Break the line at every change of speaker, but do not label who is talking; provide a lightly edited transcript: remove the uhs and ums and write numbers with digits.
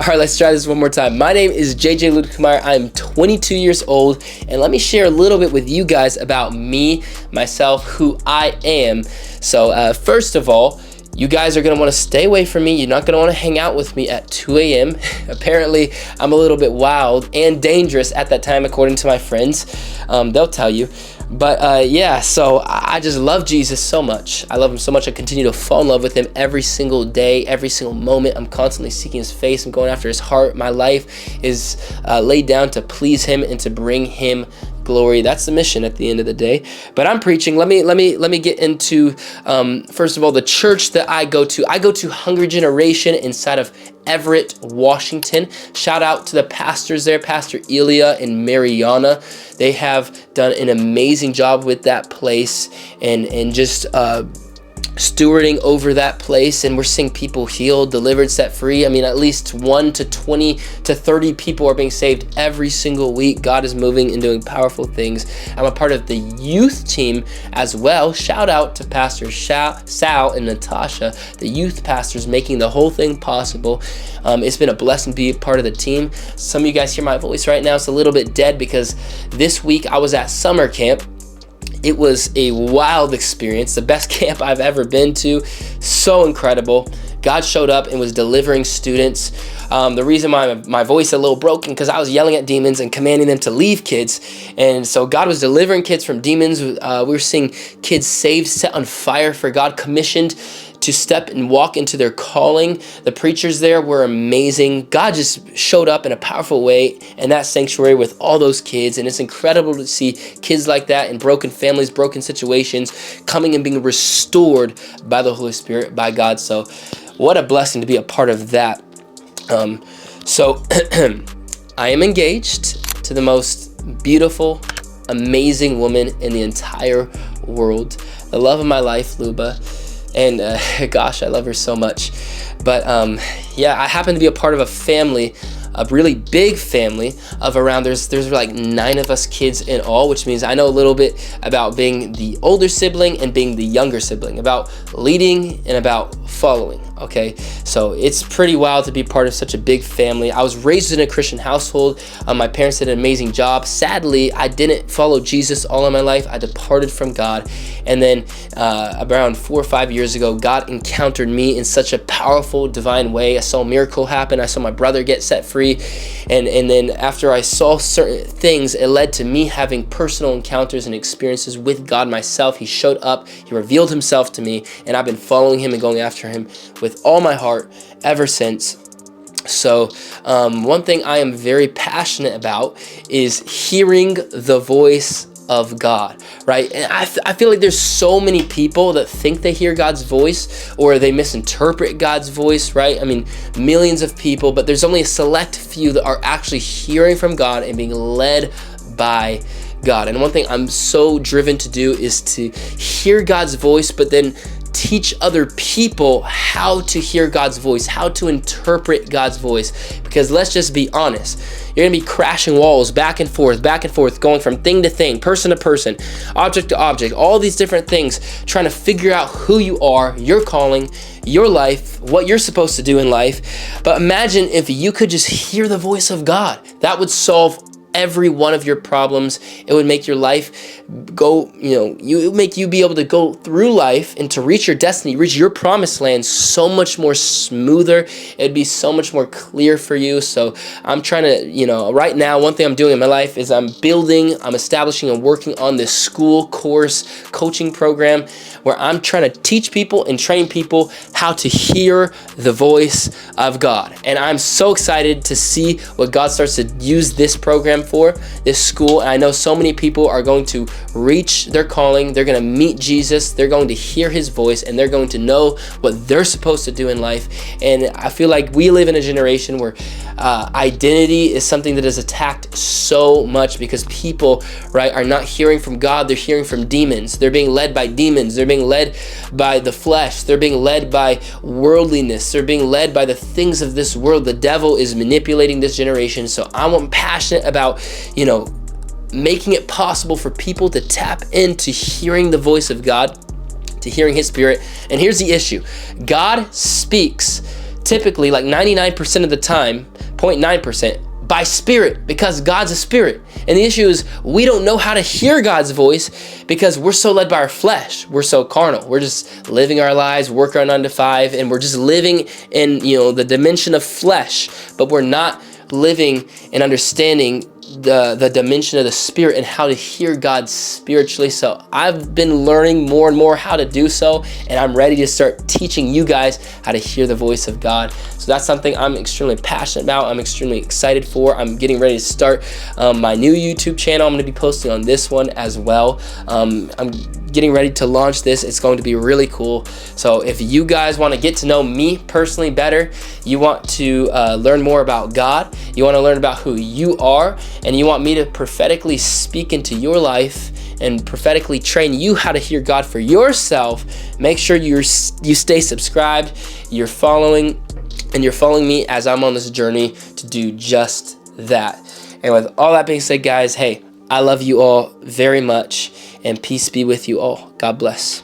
All right, let's try this one more time. My name is JJ Ludekumar. I'm 22 years old, and let me share a little bit with you guys about me, myself, who I am. So first of all, you guys are going to want to stay away from me. You're not going to want to hang out with me at 2 a.m. Apparently, I'm a little bit wild and dangerous at that time, according to my friends. They'll tell you. But yeah, so I just love Jesus so much. I love him so much. I continue to fall in love with him every single day, every single moment. I'm constantly seeking his face. I'm going after his heart. My life is laid down to please him and to bring him glory. That's the mission at the end of the day. But I'm preaching. Let me get into first of all the church that I go to. I go to Hungry Generation inside of Everett, Washington. Shout out to the pastors there, Pastor Elia and Mariana. They have done an amazing job with that place and just stewarding over that place, and we're seeing people healed, delivered, set free. I mean, at least 1 to 20 to 30 people are being saved every single week. God is moving and doing powerful things. I'm a part of the youth team as well. Shout out to Pastor Sal and Natasha, the youth pastors, making the whole thing possible. It's been a blessing to be a part of the team. Some of you guys hear my voice right now. It's a little bit dead because this week I was at summer camp. It was a wild experience, the best camp I've ever been to. So incredible. God showed up and was delivering students. The reason my voice is a little broken because I was yelling at demons and commanding them to leave kids. And so God was delivering kids from demons. We were seeing kids saved, set on fire for God, commissioned to step and walk into their calling. The preachers there were amazing. God just showed up in a powerful way in that sanctuary with all those kids. And it's incredible to see kids like that in broken families, broken situations, coming and being restored by the Holy Spirit, by God. So what a blessing to be a part of that. So I am engaged to the most beautiful, amazing woman in the entire world. The love of my life, Luba. And gosh, I love her so much. But yeah, I happen to be a part of a family, a really big family of around, there's like 9 of us kids in all, which means I know a little bit about being the older sibling and being the younger sibling, about leading and about following. Okay, so it's pretty wild to be part of such a big family. I was raised in a Christian household. My parents did an amazing job. Sadly, I didn't follow Jesus all of my life. I departed from God. And then around 4 or 5 years ago, God encountered me in such a powerful, divine way. I saw a miracle happen. I saw my brother get set free. And then after I saw certain things, it led to me having personal encounters and experiences with God myself. He showed up. He revealed himself to me. And I've been following him and going after him with all my heart ever since. So one thing I am very passionate about is hearing the voice of God, right? And I feel like there's so many people that think they hear God's voice or they misinterpret God's voice, right? I mean, millions of people, but there's only a select few that are actually hearing from God and being led by God. And one thing I'm so driven to do is to hear God's voice, but then teach other people how to hear God's voice, how to interpret God's voice. Because let's just be honest, you're gonna be crashing walls back and forth, going from thing to thing, person to person, object to object, all these different things, trying to figure out who you are, your calling, your life, what you're supposed to do in life. But imagine if you could just hear the voice of God. That would solve every one of your problems. It would make your life go, it would make you be able to go through life and to reach your destiny, reach your promised land so much more smoother. It'd be so much more clear for you. So I'm trying to, right now, one thing I'm doing in my life is I'm establishing and working on this school course coaching program where I'm trying to teach people and train people how to hear the voice of God. And I'm so excited to see what God starts to use this program for, this school. And I know so many people are going to reach their calling. They're going to meet Jesus. They're going to hear his voice and they're going to know what they're supposed to do in life. And I feel like we live in a generation where identity is something that is attacked so much because people, right, are not hearing from God. They're hearing from demons. They're being led by demons. They're being led by the flesh. They're being led by worldliness. They're being led by the things of this world. The devil is manipulating this generation. So I'm passionate about, making it possible for people to tap into hearing the voice of God, to hearing his spirit. And here's the issue. God speaks typically like 99% of the time 0.9% by spirit, because God's a spirit. And the issue is we don't know how to hear God's voice because we're so led by our flesh. We're so carnal. We're just living our lives, work our 9 to 5, and we're just living in, the dimension of flesh, but we're not living and understanding the dimension of the spirit and how to hear God spiritually. So I've been learning more and more how to do so, and I'm ready to start teaching you guys how to hear the voice of God. So that's something I'm extremely passionate about. I'm extremely excited for. I'm getting ready to start my new YouTube channel. I'm going to be posting on this one as well. I'm getting ready to launch this. It's going to be really cool. So if you guys want to get to know me personally better, you want to learn more about God, you want to learn about who you are, and you want me to prophetically speak into your life and prophetically train you how to hear God for yourself, make sure you stay subscribed, you're following me as I'm on this journey to do just that. And with all that being said, guys, hey, I love you all very much, and peace be with you all. God bless.